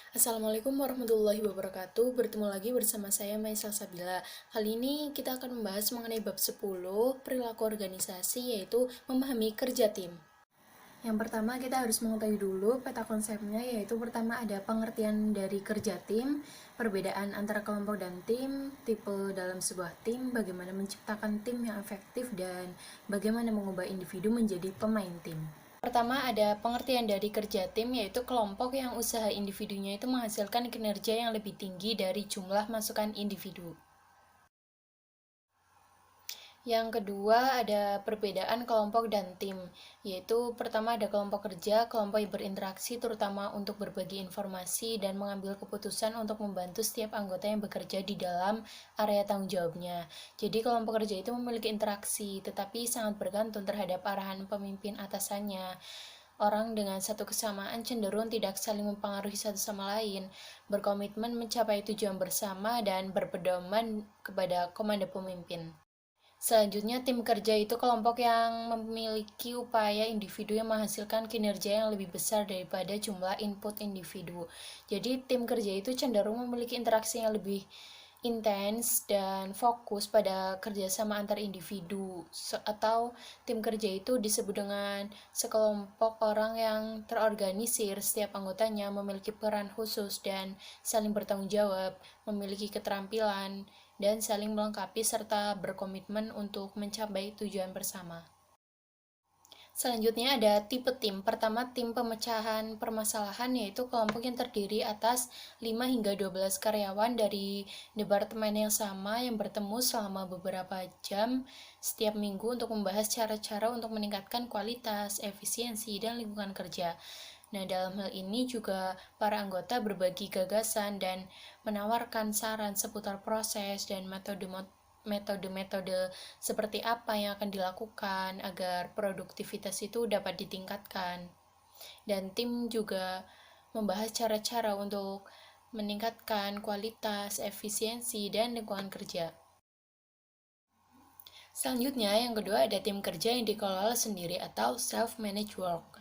Assalamualaikum warahmatullahi wabarakatuh. Bertemu lagi bersama saya Maisal Sabila. Kali ini kita akan membahas mengenai bab 10 perilaku organisasi, yaitu memahami kerja tim. Yang pertama kita harus mengetahui dulu peta konsepnya, yaitu pertama ada pengertian dari kerja tim, perbedaan antara kelompok dan tim, tipe dalam sebuah tim, bagaimana menciptakan tim yang efektif, dan bagaimana mengubah individu menjadi pemain tim. Pertama ada pengertian dari kerja tim, yaitu kelompok yang usaha individunya itu menghasilkan kinerja yang lebih tinggi dari jumlah masukan individu. Yang kedua ada perbedaan kelompok dan tim, yaitu pertama ada kelompok kerja, kelompok yang berinteraksi terutama untuk berbagi informasi dan mengambil keputusan untuk membantu setiap anggota yang bekerja di dalam area tanggung jawabnya. Jadi kelompok kerja itu memiliki interaksi, tetapi sangat bergantung terhadap arahan pemimpin atasannya. Orang dengan satu kesamaan cenderung tidak saling mempengaruhi satu sama lain, berkomitmen mencapai tujuan bersama, dan berpedoman kepada komando pemimpin. Selanjutnya, tim kerja itu kelompok yang memiliki upaya individu yang menghasilkan kinerja yang lebih besar daripada jumlah input individu. Jadi, tim kerja itu cenderung memiliki interaksi yang lebih intens dan fokus pada kerjasama antar individu, atau tim kerja itu disebut dengan sekelompok orang yang terorganisir, setiap anggotanya memiliki peran khusus dan saling bertanggung jawab, memiliki keterampilan, dan saling melengkapi serta berkomitmen untuk mencapai tujuan bersama. Selanjutnya ada tipe tim. Pertama, tim pemecahan permasalahan, yaitu kelompok yang terdiri atas 5 hingga 12 karyawan dari departemen yang sama yang bertemu selama beberapa jam setiap minggu untuk membahas cara-cara untuk meningkatkan kualitas, efisiensi, dan lingkungan kerja. Nah, dalam hal ini juga para anggota berbagi gagasan dan menawarkan saran seputar proses dan metode-metode seperti apa yang akan dilakukan agar produktivitas itu dapat ditingkatkan. Dan tim juga membahas cara-cara untuk meningkatkan kualitas, efisiensi, dan lingkungan kerja. Selanjutnya, yang kedua ada tim kerja yang dikelola sendiri atau self-managed work,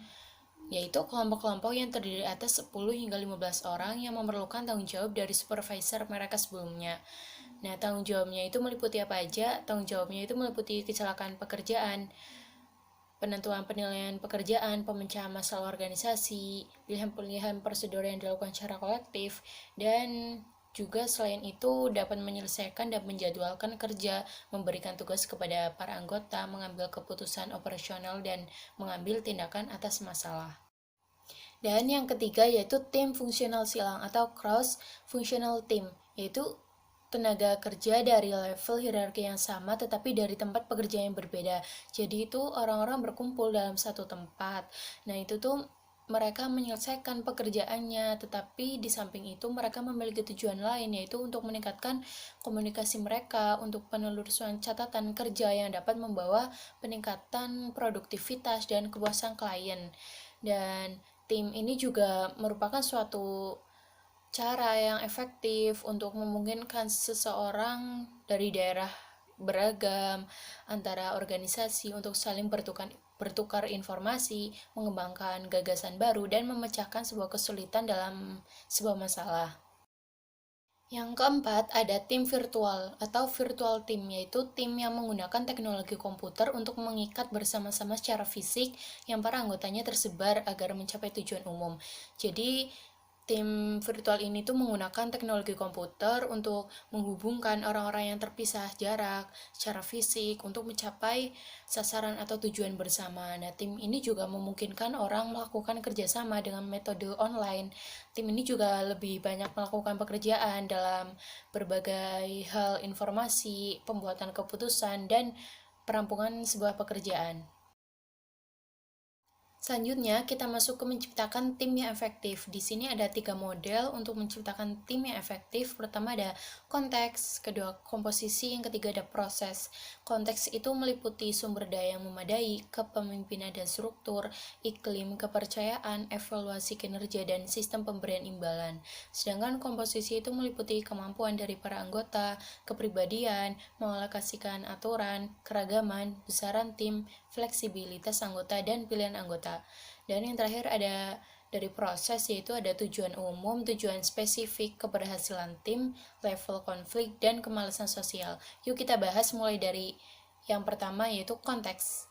yaitu kelompok-kelompok yang terdiri atas 10 hingga 15 orang yang memerlukan tanggung jawab dari supervisor mereka sebelumnya. Nah, tanggung jawabnya itu meliputi apa aja? Tanggung jawabnya itu meliputi kecelakaan pekerjaan, penentuan penilaian pekerjaan, pemecahan masalah organisasi, pilihan-pilihan prosedur yang dilakukan secara kolektif, dan juga selain itu dapat menyelesaikan dan menjadwalkan kerja, memberikan tugas kepada para anggota, mengambil keputusan operasional, dan mengambil tindakan atas masalah. Dan yang ketiga yaitu tim fungsional silang atau cross functional team, yaitu tenaga kerja dari level hierarki yang sama tetapi dari tempat pekerjaan yang berbeda. Jadi itu orang-orang berkumpul dalam satu tempat. Nah, itu tuh mereka menyelesaikan pekerjaannya, tetapi di samping itu mereka memiliki tujuan lain, yaitu untuk meningkatkan komunikasi mereka, untuk penelusuran catatan kerja yang dapat membawa peningkatan produktivitas dan kepuasan klien. Dan tim ini juga merupakan suatu cara yang efektif untuk memungkinkan seseorang dari daerah beragam antara organisasi untuk saling bertukar informasi, mengembangkan gagasan baru, dan memecahkan sebuah kesulitan dalam sebuah masalah. Yang keempat, ada tim virtual atau virtual team, yaitu tim yang menggunakan teknologi komputer untuk mengikat bersama-sama secara fisik yang para anggotanya tersebar agar mencapai tujuan umum. Jadi, tim virtual ini tuh menggunakan teknologi komputer untuk menghubungkan orang-orang yang terpisah jarak secara fisik untuk mencapai sasaran atau tujuan bersama. Nah, tim ini juga memungkinkan orang melakukan kerjasama dengan metode online. Tim ini juga lebih banyak melakukan pekerjaan dalam berbagai hal informasi, pembuatan keputusan, dan perampungan sebuah pekerjaan. Selanjutnya, kita masuk ke menciptakan tim yang efektif. Di sini ada 3 model untuk menciptakan tim yang efektif. Pertama ada konteks, kedua komposisi, yang ketiga ada proses. Konteks itu meliputi sumber daya yang memadai, kepemimpinan dan struktur, iklim kepercayaan, evaluasi kinerja, dan sistem pemberian imbalan. Sedangkan komposisi itu meliputi kemampuan dari para anggota, kepribadian, mengalokasikan aturan, keragaman, besaran tim, fleksibilitas anggota, dan pilihan anggota. Dan yang terakhir ada dari proses, yaitu ada tujuan umum, tujuan spesifik, keberhasilan tim, level konflik, dan kemalasan sosial. Yuk kita bahas mulai dari yang pertama, yaitu konteks.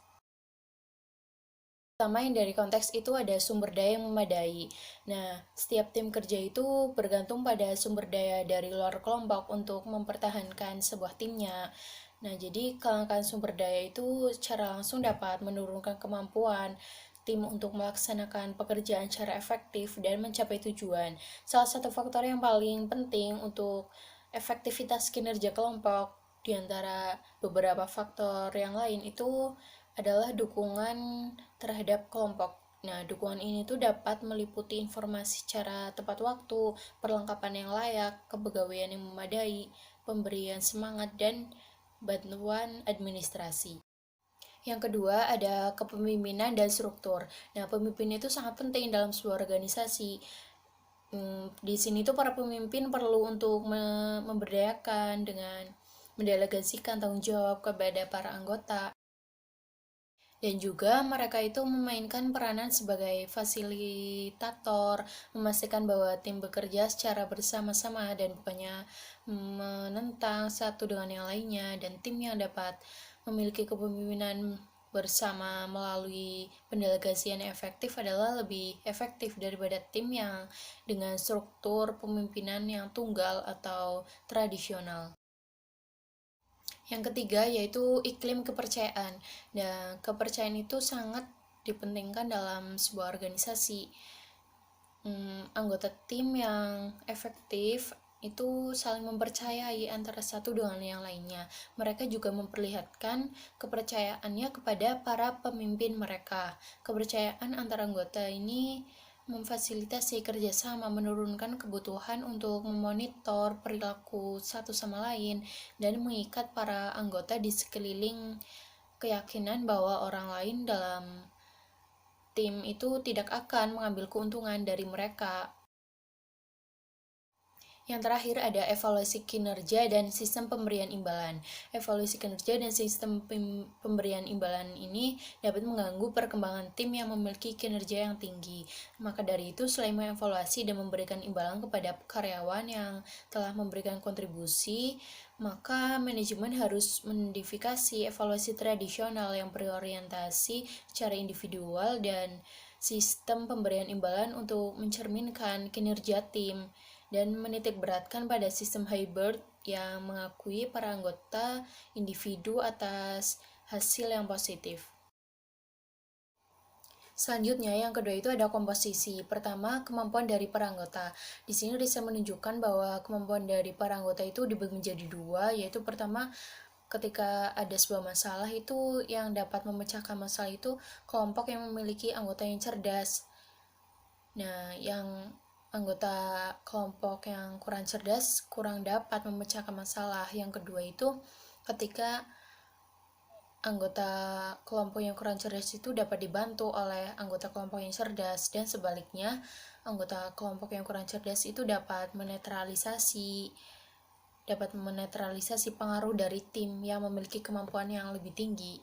Pertama yang dari konteks itu ada sumber daya yang memadai. Nah, setiap tim kerja itu bergantung pada sumber daya dari luar kelompok untuk mempertahankan sebuah timnya. Nah, jadi kelangkaan sumber daya itu secara langsung dapat menurunkan kemampuan tim untuk melaksanakan pekerjaan secara efektif dan mencapai tujuan. Salah satu faktor yang paling penting untuk efektivitas kinerja kelompok di antara beberapa faktor yang lain itu adalah dukungan terhadap kelompok. Nah, dukungan ini tuh dapat meliputi informasi secara tepat waktu, perlengkapan yang layak, kepegawaian yang memadai, pemberian semangat, dan bantuan administrasi. Yang kedua ada kepemimpinan dan struktur. Nah, pemimpin itu sangat penting dalam sebuah organisasi. Di sini tuh para pemimpin perlu untuk memberdayakan dengan mendelegasikan tanggung jawab kepada para anggota. Dan juga mereka itu memainkan peranan sebagai fasilitator, memastikan bahwa tim bekerja secara bersama-sama dan bukannya menentang satu dengan yang lainnya, dan tim yang dapat memiliki kepemimpinan bersama melalui pendelegasian yang efektif adalah lebih efektif daripada tim yang dengan struktur pemimpinan yang tunggal atau tradisional. Yang ketiga yaitu iklim kepercayaan. Nah, kepercayaan itu sangat dipentingkan dalam sebuah organisasi. Anggota tim yang efektif itu saling mempercayai antara satu dengan yang lainnya. Mereka juga memperlihatkan kepercayaannya kepada para pemimpin mereka. Kepercayaan antara anggota ini memfasilitasi kerjasama, menurunkan kebutuhan untuk memonitor perilaku satu sama lain, dan mengikat para anggota di sekeliling keyakinan bahwa orang lain dalam tim itu tidak akan mengambil keuntungan dari mereka. Yang terakhir ada evaluasi kinerja dan sistem pemberian imbalan. Evaluasi kinerja dan sistem pemberian imbalan ini dapat mengganggu perkembangan tim yang memiliki kinerja yang tinggi. Maka dari itu, selain mengevaluasi dan memberikan imbalan kepada karyawan yang telah memberikan kontribusi, maka manajemen harus mendivisi evaluasi tradisional yang berorientasi secara individual dan sistem pemberian imbalan untuk mencerminkan kinerja tim, dan menitikberatkan pada sistem hybrid yang mengakui para anggota individu atas hasil yang positif. Selanjutnya, yang kedua itu ada komposisi. Pertama, kemampuan dari para anggota. Di sini bisa menunjukkan bahwa kemampuan dari para anggota itu dibagi menjadi dua, yaitu pertama, ketika ada sebuah masalah itu yang dapat memecahkan masalah itu kelompok yang memiliki anggota yang cerdas. Nah, yang anggota kelompok yang kurang cerdas kurang dapat memecahkan masalah. Yang kedua itu ketika anggota kelompok yang kurang cerdas itu dapat dibantu oleh anggota kelompok yang cerdas, dan sebaliknya anggota kelompok yang kurang cerdas itu dapat menetralisasi pengaruh dari tim yang memiliki kemampuan yang lebih tinggi.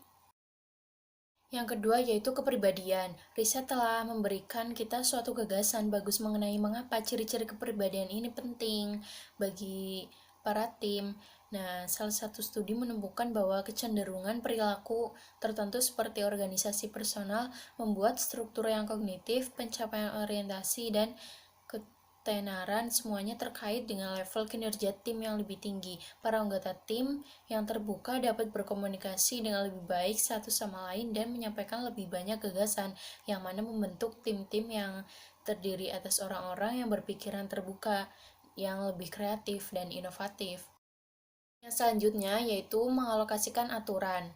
Yang kedua yaitu kepribadian. Riset telah memberikan kita suatu gagasan bagus mengenai mengapa ciri-ciri kepribadian ini penting bagi para tim. Nah, salah satu studi menemukan bahwa kecenderungan perilaku tertentu seperti organisasi personal membuat struktur yang kognitif, pencapaian orientasi, dan ketenaran semuanya terkait dengan level kinerja tim yang lebih tinggi. Para anggota tim yang terbuka dapat berkomunikasi dengan lebih baik satu sama lain dan menyampaikan lebih banyak gagasan, yang mana membentuk tim-tim yang terdiri atas orang-orang yang berpikiran terbuka, yang lebih kreatif dan inovatif. Yang selanjutnya yaitu mengalokasikan aturan.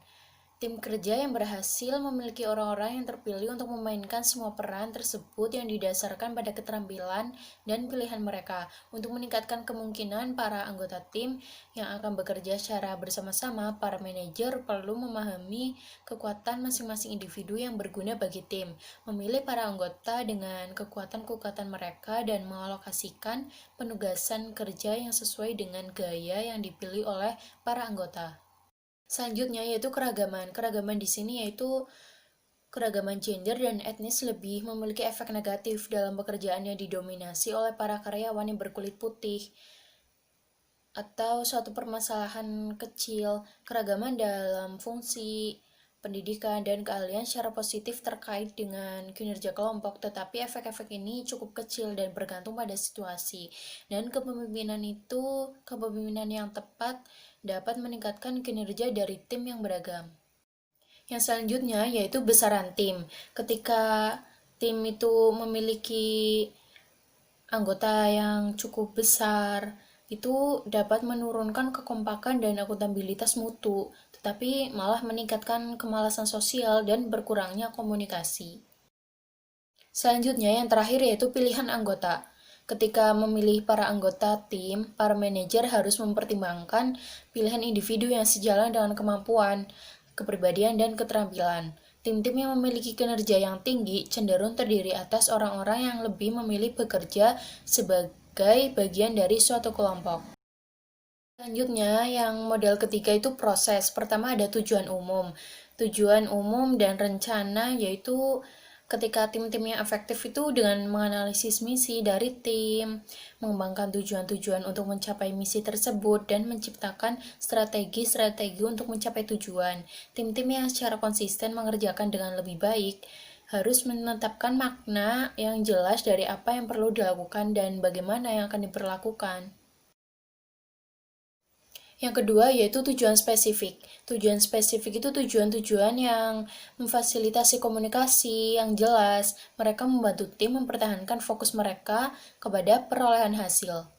Tim kerja yang berhasil memiliki orang-orang yang terpilih untuk memainkan semua peran tersebut yang didasarkan pada keterampilan dan pilihan mereka. Untuk meningkatkan kemungkinan para anggota tim yang akan bekerja secara bersama-sama, para manajer perlu memahami kekuatan masing-masing individu yang berguna bagi tim, memilih para anggota dengan kekuatan-kekuatan mereka, dan mengalokasikan penugasan kerja yang sesuai dengan gaya yang dipilih oleh para anggota. Selanjutnya yaitu keragaman. Keragaman di sini yaitu Keragaman gender dan etnis lebih memiliki efek negatif dalam pekerjaan yang didominasi oleh para karyawan yang berkulit putih. Atau suatu permasalahan kecil, keragaman dalam fungsi, pendidikan, dan keahlian secara positif terkait dengan kinerja kelompok, tetapi efek-efek ini cukup kecil dan bergantung pada situasi. Dan kepemimpinan yang tepat dapat meningkatkan kinerja dari tim yang beragam. Yang selanjutnya yaitu besaran tim. Ketika tim itu memiliki anggota yang cukup besar, itu dapat menurunkan kekompakan dan akuntabilitas mutu, tetapi malah meningkatkan kemalasan sosial dan berkurangnya komunikasi. Selanjutnya, yang terakhir yaitu pilihan anggota. Ketika memilih para anggota tim, para manajer harus mempertimbangkan pilihan individu yang sejalan dengan kemampuan, kepribadian, dan keterampilan. Tim-tim yang memiliki kinerja yang tinggi cenderung terdiri atas orang-orang yang lebih memilih bekerja sebagai bagian dari suatu kelompok. Selanjutnya, yang model ketiga itu proses. Pertama ada tujuan umum. Tujuan umum dan rencana yaitu ketika tim-tim yang efektif itu dengan menganalisis misi dari tim, mengembangkan tujuan-tujuan untuk mencapai misi tersebut, dan menciptakan strategi-strategi untuk mencapai tujuan. Tim-tim yang secara konsisten mengerjakan dengan lebih baik harus menetapkan makna yang jelas dari apa yang perlu dilakukan dan bagaimana yang akan diperlakukan. Yang kedua yaitu tujuan spesifik. Tujuan spesifik itu tujuan-tujuan yang memfasilitasi komunikasi yang jelas. Mereka membantu tim mempertahankan fokus mereka kepada perolehan hasil.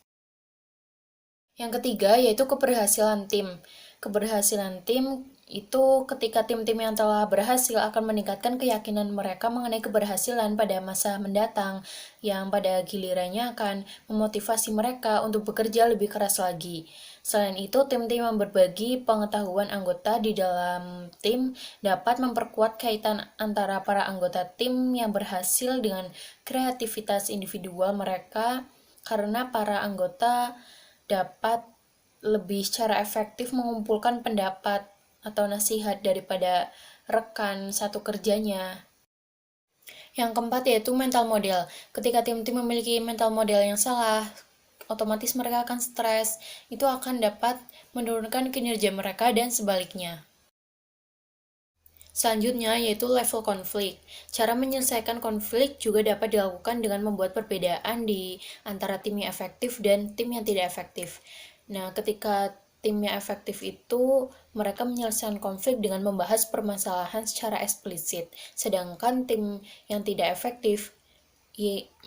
Yang ketiga yaitu keberhasilan tim. Keberhasilan tim itu ketika tim-tim yang telah berhasil akan meningkatkan keyakinan mereka mengenai keberhasilan pada masa mendatang, yang pada gilirannya akan memotivasi mereka untuk bekerja lebih keras lagi. Selain itu, tim-tim yang berbagi pengetahuan anggota di dalam tim dapat memperkuat kaitan antara para anggota tim yang berhasil dengan kreativitas individual mereka, karena para anggota dapat lebih secara efektif mengumpulkan pendapat atau nasihat daripada rekan satu kerjanya. Yang keempat yaitu mental model. Ketika tim-tim memiliki mental model yang salah, otomatis mereka akan stres. Itu akan dapat menurunkan kinerja mereka dan sebaliknya. Selanjutnya yaitu level konflik. Cara menyelesaikan konflik juga dapat dilakukan dengan membuat perbedaan di antara tim yang efektif dan tim yang tidak efektif. Nah, ketika tim yang efektif itu mereka menyelesaikan konflik dengan membahas permasalahan secara eksplisit, sedangkan tim yang tidak efektif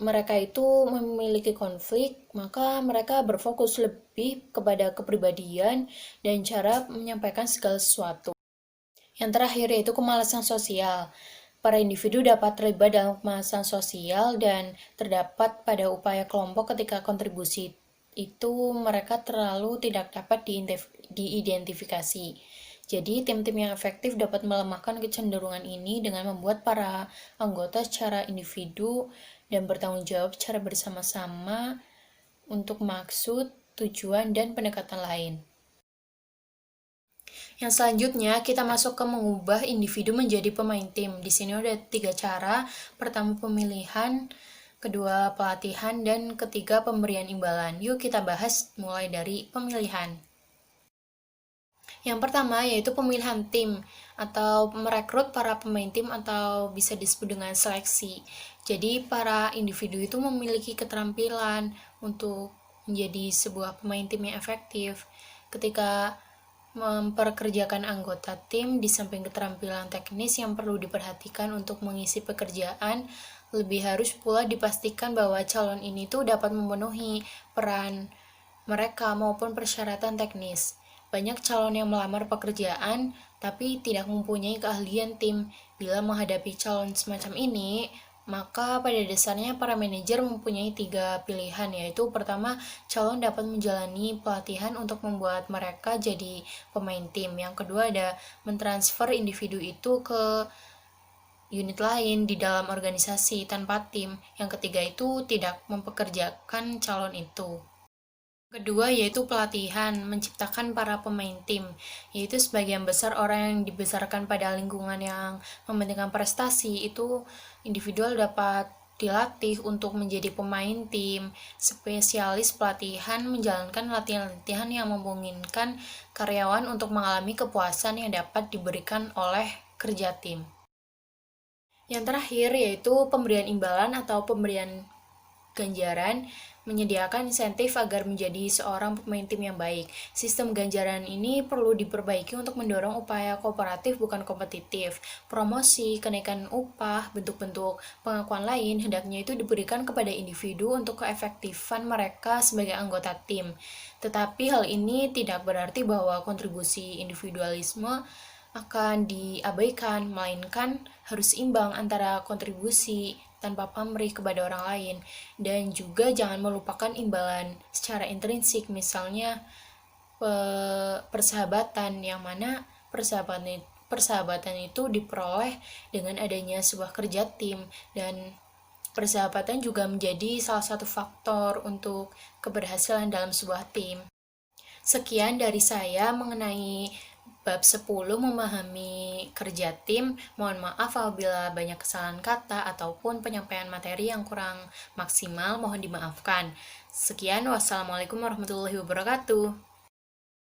mereka itu memiliki konflik, maka mereka berfokus lebih kepada kepribadian dan cara menyampaikan segala sesuatu. Yang terakhir yaitu kemalasan sosial. Para individu dapat terlibat dalam kemalasan sosial dan terdapat pada upaya kelompok ketika kontribusi itu mereka terlalu tidak dapat diidentifikasi. Jadi, tim-tim yang efektif dapat melemahkan kecenderungan ini dengan membuat para anggota secara individu dan bertanggung jawab secara bersama-sama untuk maksud, tujuan, dan pendekatan lain. Yang selanjutnya kita masuk ke mengubah individu menjadi pemain tim. Di sini ada 3 cara. Pertama pemilihan, kedua pelatihan, dan ketiga pemberian imbalan. Yuk kita bahas mulai dari pemilihan. Yang pertama yaitu pemilihan tim atau merekrut para pemain tim atau bisa disebut dengan seleksi. Jadi para individu itu memiliki keterampilan untuk menjadi sebuah pemain tim yang efektif. Ketika memperkerjakan anggota tim di samping keterampilan teknis yang perlu diperhatikan untuk mengisi pekerjaan, lebih harus pula dipastikan bahwa calon ini tuh dapat memenuhi peran mereka maupun persyaratan teknis. Banyak calon yang melamar pekerjaan tapi tidak mempunyai keahlian tim. Bila menghadapi calon semacam ini, maka pada dasarnya para manajer mempunyai 3 pilihan, yaitu pertama, calon dapat menjalani pelatihan untuk membuat mereka jadi pemain tim. Yang kedua ada mentransfer individu itu ke unit lain di dalam organisasi tanpa tim. Yang ketiga itu tidak mempekerjakan calon itu. Kedua yaitu pelatihan, menciptakan para pemain tim, yaitu sebagian besar orang yang dibesarkan pada lingkungan yang mementingkan prestasi, itu individual dapat dilatih untuk menjadi pemain tim. Spesialis pelatihan menjalankan latihan-latihan yang memungkinkan karyawan untuk mengalami kepuasan yang dapat diberikan oleh kerja tim. Yang terakhir yaitu pemberian imbalan atau pemberian ganjaran, menyediakan insentif agar menjadi seorang pemain tim yang baik. Sistem ganjaran ini perlu diperbaiki untuk mendorong upaya kooperatif bukan kompetitif. Promosi, kenaikan upah, bentuk-bentuk pengakuan lain hendaknya itu diberikan kepada individu untuk keefektifan mereka sebagai anggota tim. Tetapi hal ini tidak berarti bahwa kontribusi individualisme akan diabaikan, melainkan harus imbang antara kontribusi tanpa pamrih kepada orang lain, dan juga jangan melupakan imbalan secara intrinsik, misalnya persahabatan, yang mana persahabatan itu diperoleh dengan adanya sebuah kerja tim, dan persahabatan juga menjadi salah satu faktor untuk keberhasilan dalam sebuah tim. Sekian dari saya mengenai bab 10 memahami kerja tim. Mohon maaf apabila banyak kesalahan kata ataupun penyampaian materi yang kurang maksimal, mohon dimaafkan. Sekian, wassalamualaikum warahmatullahi wabarakatuh.